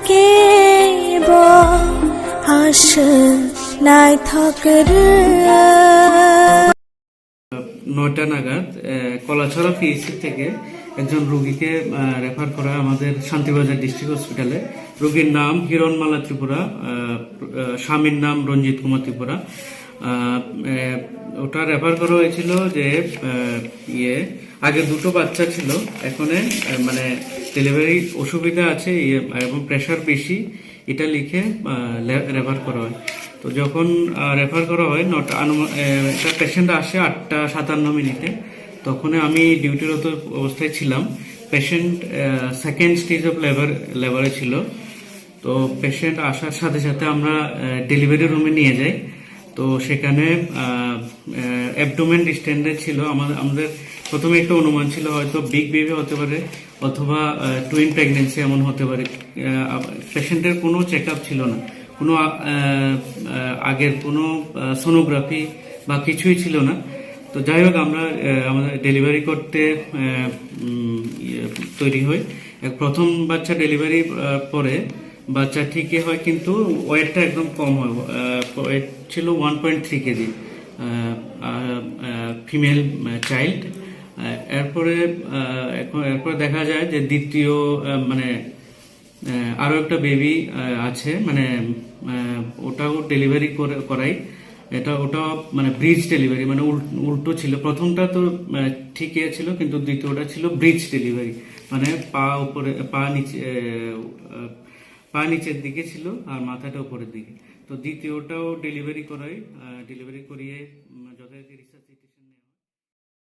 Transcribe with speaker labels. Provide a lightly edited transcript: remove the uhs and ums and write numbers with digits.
Speaker 1: কে ব হাস নাই থকর
Speaker 2: 9টা নাগাদ কলাছড়া পিএইচসি থেকে একজন রোগীকে রেফার করা আমাদের শান্তিবাজার ডিস্ট্রিক্ট হসপিটালে। রোগীর নাম হিরণমালা ত্রিপুরা, স্বামীর নাম রঞ্জিত কুমার ত্রিপুরা। ওটা রেফার করা হয়েছিল যে আগে দুটো বাচ্চা ছিল, এখন মানে ডেলিভারি অসুবিধা আছে এবং প্রেশার বেশি, এটা লিখে রেফার করা হয়। তো যখন রেফার করা হয় একটা পেশেন্ট আসে 8:57 তখন আমি ডিউটিরত অবস্থায় ছিলাম। পেশেন্ট সেকেন্ড স্টেজ অফ লেবারে ছিল। তো পেশেন্ট আসার সাথে সাথে আমরা ডেলিভারি রুমে নিয়ে যাই। তো সেখানে অ্যাবডোমেন ডিস্টেন্ডে ছিল। আমাদের প্রথমে একটা অনুমান ছিল হয়তো বিগ বেবি হতে পারে অথবা টুইন প্রেগনেন্সি এমন হতে পারে। পেশেন্টের কোনো চেক আপ ছিল না, কোনো আগের কোনো সোনোগ্রাফি বা কিছুই ছিল না। তো যাই হোক, আমরা আমাদের ডেলিভারি করতে তৈরি হই। প্রথম বাচ্চা ডেলিভারি পরে বাচ্চা ঠিকই হয়, কিন্তু ওয়েটটা একদম কম হয়। ওয়েট ছিল 1.3 কেজি, ফিমেল চাইল্ড। এরপরে দেখা যায় যে দ্বিতীয় মানে আরো একটা বেবি আছে, মানে ওটাও ডেলিভারি করাই। ওটা মানে ব্রিজ ডেলিভারি, মানে উল্টো ছিল। প্রথমটা তো ঠিকই ছিল, কিন্তু দ্বিতীয়টা ছিল ব্রিজ ডেলিভারি, মানে পা নিচের দিকে ছিল আর মাথাটা উপরের দিকে। তো দ্বিতীয়টাও ডেলিভারি করাই, ডেলিভারি করিয়ে যথারীতি রিসার্চ